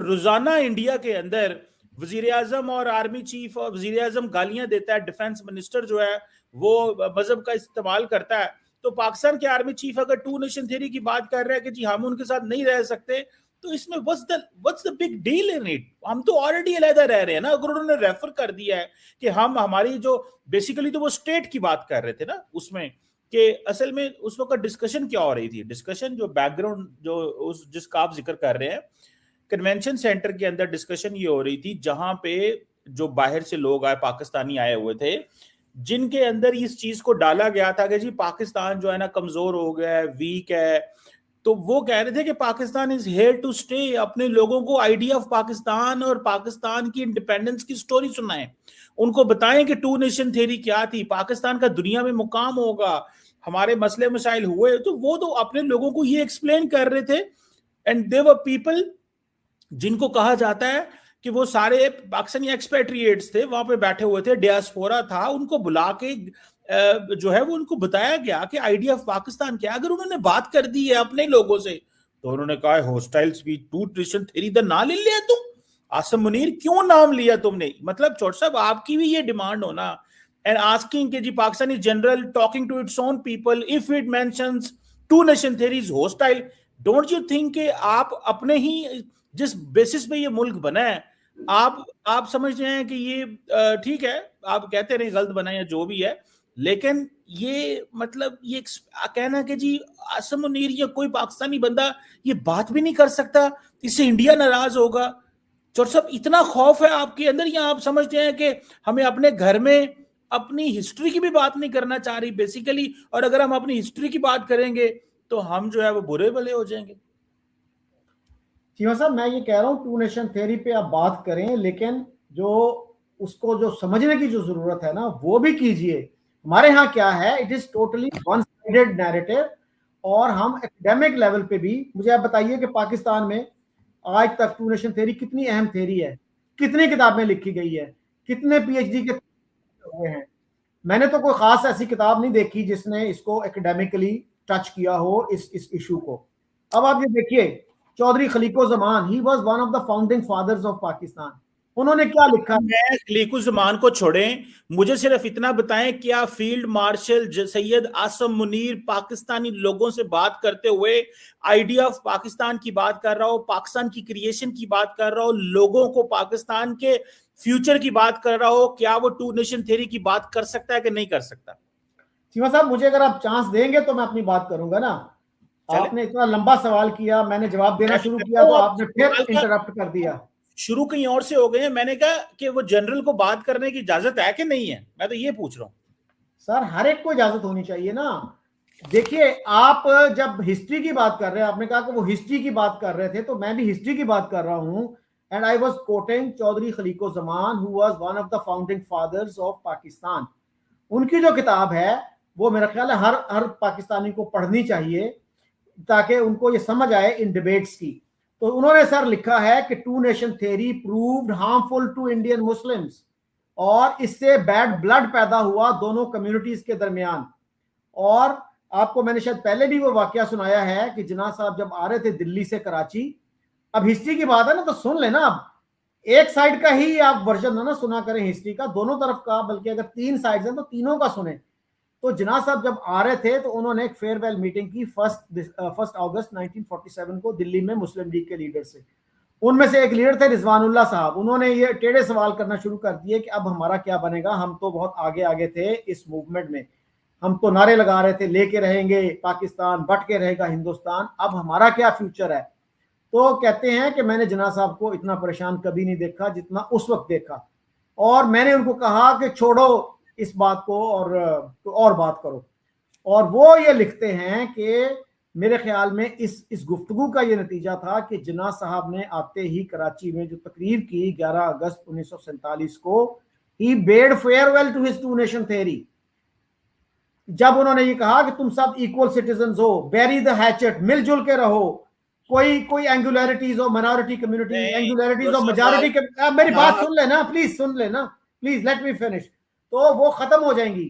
रोजाना इंडिया के अंदर वजीर आजम और आर्मी चीफ और वजीर आजम गालियां देता है, डिफेंस मिनिस्टर जो है वो मजहब का इस्तेमाल करता है, तो पाकिस्तान के आर्मी चीफ अगर टू नेशन थ्योरी की बात कर रहे हैं कि जी हम उनके साथ नहीं रह सकते, तो इसमें what's the big deal in it? हम तो ऑलरेडी अलहदा रह रहे हैं ना। अगर उन्होंने रेफर कर दिया है कि हम हमारी जो बेसिकली तो वो स्टेट की बात कर रहे थे ना उसमें, कि असल में उस वक्त डिस्कशन क्या हो रही थी, डिस्कशन जो बैकग्राउंड जो उस जिसका आप जिक्र कर रहे हैं, कन्वेंशन सेंटर के अंदर डिस्कशन ये हो रही थी जहां पे जो बाहर से लोग आए, पाकिस्तानी आए हुए थे, जिनके अंदर इस चीज को डाला गया था कि जी पाकिस्तान जो है ना कमजोर हो गया है, वीक है। तो वो कह रहे थे कि Pakistan is here to stay, अपने लोगों को आइडिया ऑफ पाकिस्तान और पाकिस्तान की इंडिपेंडेंस की स्टोरी सुनाएं, उनको बताएं कि टू नेशन थ्योरी क्या थी, पाकिस्तान का दुनिया में मुकाम होगा, हमारे मसले मसाइल हुए। तो वो तो अपने लोगों को ये एक्सप्लेन कर रहे थे। एंड देवर पीपल जिनको कहा जाता है कि वो सारे पाकिस्तानी एक्सपेट्रिएट्स थे, वहां पे बैठे हुए थे, डियास्पोरा था, उनको बुला के जो है वो उनको बताया गया कि आइडिया ऑफ पाकिस्तान क्या। अगर उन्होंने बात कर दी है अपने लोगों से, तो उन्होंने कहा hostile speech, two nation theory द ना ले लिया तुम, आसम मुनीर क्यों नाम लिया तुमने? मतलब चौट साहब आपकी भी ये डिमांड होना एंड आस्किंग कि जी Pakistani general talking to its own people if it mentions two nation theory is hostile, don't you think कि आप अपने ही जिस बेसिस पे ये मुल्क बना है, आप समझते हैं कि ये ठीक है, आप कहते रहे गलत बना या जो भी है, लेकिन ये मतलब ये कहना कि जी आसम मुनीर या कोई पाकिस्तानी बंदा ये बात भी नहीं कर सकता, इससे इंडिया नाराज होगा। चौर साहब इतना खौफ है आपके अंदर, या आप समझते हैं कि हमें अपने घर में अपनी हिस्ट्री की भी बात नहीं करना चाह रही बेसिकली, और अगर हम अपनी हिस्ट्री की बात करेंगे तो हम जो है वो बुरे भले हो जाएंगे? चीमा साहब मैं ये कह रहा हूँ टू नेशन थ्योरी पे आप बात करें, लेकिन जो उसको जो समझने की जो जरूरत है ना वो भी कीजिए। हमारे यहाँ क्या है, it is totally one sided narrative. और हम एकेडमिक लेवल पे भी, मुझे आप बताइए कि पाकिस्तान में आज तक टू नेशन थ्योरी कितनी अहम थ्योरी है, कितनी किताबें लिखी गई है, कितने पीएचडी के हुए हैं। मैंने तो कोई खास ऐसी किताब नहीं देखी जिसने इसको एकेडमिकली टच किया हो इस इशू को। अब आप ये देखिए, Chaudhry Khaliquzzaman, he was one of the founding fathers of Pakistan. उन्होंने क्या लिखा? मैं खलीकुज़्ज़मान को छोड़ें, मुझे सिर्फ इतना बताएं, क्या फील्ड मार्शल सैयद आसम मुनीर पाकिस्तानी लोगों से बात करते हुए आइडिया ऑफ पाकिस्तान की बात कर रहा हो, पाकिस्तान की क्रिएशन की बात कर रहा हो, लोगों को पाकिस्तान के फ्यूचर की बात कर रहा हो, क्या वो टू नेशन थ्योरी की बात कर सकता है कि नहीं कर सकता? चीमा साहब मुझे अगर आप चांस देंगे तो मैं अपनी बात करूंगा ना। आपने इतना लंबा सवाल किया, मैंने जवाब देना शुरू किया तो आपने फिर इंटरप्ट कर दिया। शुरू कहीं और से हो गए हैं। मैंने कहा कि वो जनरल को बात करने की इजाजत है कि नहीं है, मैं तो ये पूछ रहा हूँ। सर हर एक को इजाजत होनी चाहिए ना। देखिए आप जब हिस्ट्री की बात कर रहे हैं, आपने कहा कि वो हिस्ट्री की बात कर रहे थे, तो मैं भी हिस्ट्री की बात कर रहा हूं। And I was quoting Chaudhry Khaliquzzaman who was one of the founding fathers of Pakistan. उनकी जो किताब है वो मेरा ख्याल है हर पाकिस्तानी को पढ़नी चाहिए, ताकि उनको ये समझ आए इन डिबेट्स की। तो उन्होंने सर लिखा है कि two nation theory proved harmful to Indian Muslims, और इससे बैड ब्लड पैदा हुआ दोनों कम्युनिटीज के दरमियान। और आपको मैंने शायद पहले भी वो वाकया सुनाया है कि जिन्ना साहब जब आ रहे थे दिल्ली से कराची, अब हिस्ट्री की बात है ना तो सुन लेना, अब एक साइड का ही आप वर्जन ना सुना करें हिस्ट्री का, दोनों तरफ का, बल्कि अगर तीन साइड्स हैं तो तीनों का सुने। तो जिन्ना साहब जब आ रहे थे तो उन्होंने एक फेयरवेल मीटिंग की 1 अगस्त 1947 को दिल्ली में मुस्लिम लीग के लीडर से। उनमें से एक लीडर थे रिजवानुल्लाह साहब। उन्होंने ये टेढ़े सवाल करना शुरू कर दिए कि अब हमारा क्या बनेगा, हम तो बहुत आगे आगे थे इस मूवमेंट में, हम तो नारे लगा रहे थे लेके रहेंगे पाकिस्तान, बट के रहेगा हिंदुस्तान, अब हमारा क्या फ्यूचर है। तो कहते हैं कि मैंने जिन्ना साहब को इतना परेशान कभी नहीं देखा जितना उस वक्त देखा, और मैंने उनको कहा कि छोड़ो इस बात को और बात करो। और वो ये लिखते हैं कि मेरे ख्याल में इस गुफ्तगू का ये नतीजा था कि जिन्ना साहब ने आते ही कराची में जो तकरीर की 11 अगस्त 1947 को, he bade farewell to his two nation theory. जब उन्होंने ये कहा कि तुम सब इक्वल सिटीजन हो, बेरी द हैचेट, मिलजुल के रहो, कोई एंगुलरिटीज हो, माइनॉरिटी कम्युनिटी, एंगुलरिटीज हो, मेजॉरिटी। मेरी बात सुन लेना प्लीज, सुन लेना प्लीज, लेट मी फिनिश, तो वो खत्म हो जाएंगी।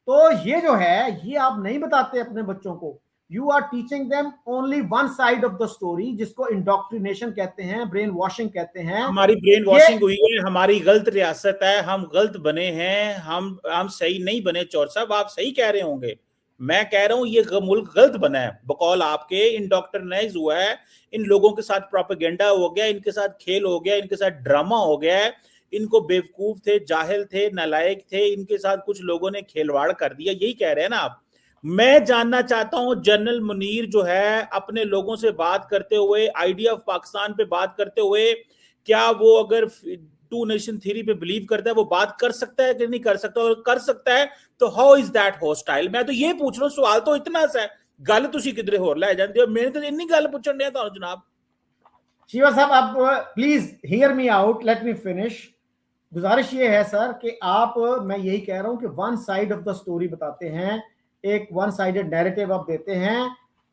तो ये जो है ये आप नहीं बताते अपने बच्चों को, You are teaching them only one side of the story, जिसको इंडोक्ट्रिनेशन कहते हैं, ब्रेन वॉशिंग कहते हैं। हमारी ब्रेन वॉशिंग हुई है, हमारी गलत रियासत है, हम गलत बने हैं, हम सही नहीं बने। चौर साहब आप सही कह रहे होंगे, मैं कह रहा हूं ये मुल्क गलत बना है बकौल आपके, इंडोक्ट्रिनाइज हुआ है, इन लोगों के साथ प्रोपेगेंडा हो गया, इनके साथ खेल हो गया, इनके साथ ड्रामा हो गया है, इनको बेवकूफ थे, जाहिल थे, नालायक थे, इनके साथ कुछ लोगों ने खेलवाड़ कर दिया, यही कह रहे हैं ना आप। मैं जानना चाहता हूं जनरल मुनीर जो है अपने लोगों से बात करते हुए, आइडिया ऑफ पाकिस्तान पे बात करते हुए, क्या वो अगर टू नेशन थ्योरी पे बिलीव करता है वो बात कर सकता है कि नहीं कर सकता, और कर सकता है तो हाउ इज दैट हॉस्टाइल? मैं तो ये पूछ रहा हूं, सवाल तो इतना सा है, गल तुसी किधरे होर लै जांदे हो, मैंने तो इन्नी गल पूछन दिया था जनाब। शिवा साहब आप please hear me out, let me finish. गुजारिश ये है सर कि आप, मैं यही कह रहा हूं कि one side of the story बताते हैं, एक वन साइडेड नैरेटिव आप देते हैं,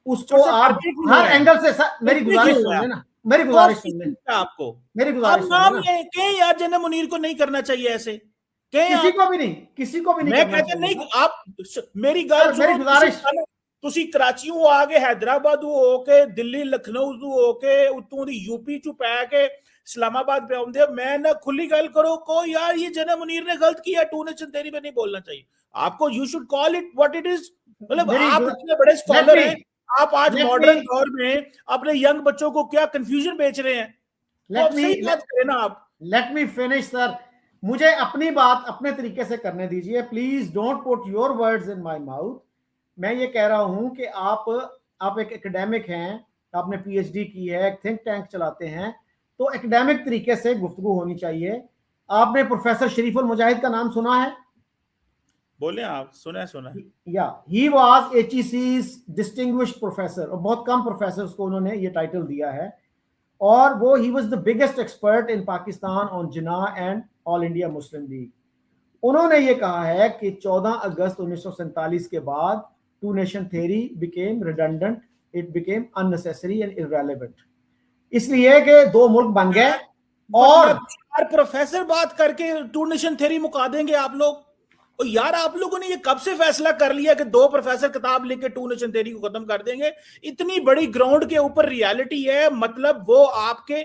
उसको आप हर एंगल से। सर मेरी गुजारिश सुन लेना, मेरी गुजारिश सुन लेना, आपको मेरी गुजारिश सुन नाम लेना। कहें यार जनरल मुनीर को नहीं करना चाहिए ऐसे, किसी को भी नहीं, किसी को भी नहीं मैं करना कहता चाहिए। नहीं, आप मेरी गल मेरी गुजारिश, ਤੁਸੀਂ ਕਰਾਚੀੋਂ ਆ ਕੇ हैदराबाद ਹੋ ਕੇ ਦਿੱਲੀ ਲਖਨਊ ਹੋ ਕੇ ਉਤੋਂ ਦੀ यूपी चू पै के इस्लामाबाद पे आਉਂਦੇ, मैं ना खुली गल करो को यार ये जनरल मुनीर ने गलत किया, टू नेशन थ्योरी में नहीं बोलना चाहिए आपको, you should call it what it is. मतलब आप इतने बड़े स्कॉलर हैं, आप आज मॉडर्न दौर में अपने यंग बच्चों को क्या कंफ्यूजन बेच रहे हैं, लेट मी फिनिश सर, मुझे अपनी बात अपने तरीके से करने दीजिए, please don't put your words in my mouth. मैं ये कह रहा हूं कि आप एक एकेडमिक हैं, आपने पीएचडी की है, एक थिंक टैंक चलाते हैं, तो एकेडमिक तरीके से गुफ्तगू होनी चाहिए। आपने प्रोफेसर शरीफुल मुजाहिद का नाम सुना है? बोले आप, सुना या he was HEC's distinguished professor, और बहुत कम प्रोफेसर्स को उन्होंने ये टाइटल दिया है, और वो he was the biggest expert in Pakistan on Jinnah and all India Muslim league. उन्होंने ये कहा है कि 14 अगस्त 1947 के बाद two nation theory became redundant, it became unnecessary and irrelevant, इसलिए कि दो मुल्क बन गए। और प्रोफेसर बात करके टू नेशन थ्योरी मुका देंगे आप लोग? और यार आप लोगों ने ये कब से फैसला कर लिया कि दो प्रोफेसर किताब लिख के टू नेशन थ्योरी को खत्म कर देंगे? इतनी बड़ी ग्राउंड के ऊपर रियलिटी है, मतलब वो आपके,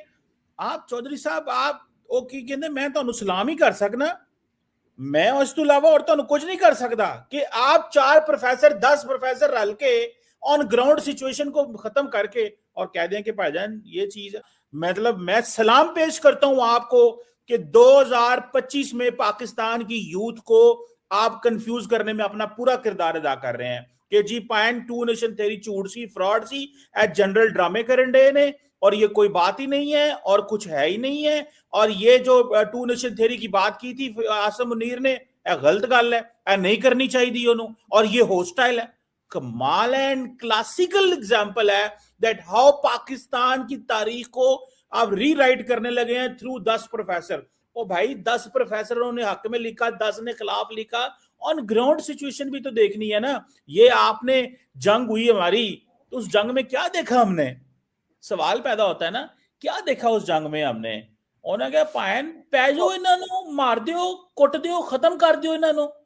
आप चौधरी साहब आप ओ की कहते मैं तो सलाम ही कर सकना, मैं उस तो अलावा और तो कुछ नहीं कर सकता कि आप 4 प्रोफेसर 10 प्रोफेसर रल के ऑन ग्राउंड सिचुएशन को खत्म करके और कह दें कि भाईजान ये चीज, मतलब मैं सलाम पेश करता हूं आपको कि 2025 में पाकिस्तान की यूथ को आप कंफ्यूज करने में अपना पूरा किरदार अदा कर रहे हैं कि जी पायन टू नेशन थ्योरी झूठ सी, फ्रॉड सी, एज जनरल ड्रामे करन डे ने, और ये कोई बात ही नहीं है और कुछ है ही नहीं है, और ये जो टू नेशन थ्योरी की बात की थी आसम मुनीर ने, गलत गल है, नहीं करनी चाहिए उन्होंने, और ये हॉस्टाइल है। कमाल एंड क्लासिकल एग्जांपल है दैट हाउ पाकिस्तान की तारीख को आप रीराइट करने लगे हैं थ्रू 10 प्रोफेसर। ओ भाई 10 प्रोफेसरों ने हक में लिखा, 10 ने खिलाफ लिखा, ऑन ग्राउंड सिचुएशन भी तो देखनी है ना। ये आपने जंग हुई हमारी, तो उस जंग में क्या देखा हमने? सवाल पैदा होता है ना, क्या देखा उस जंग में हमने? उन्हें क्या पायन पै जाओ, इन्हों मार दियो, कुट दियो, खत्म कर दियो इन्हों,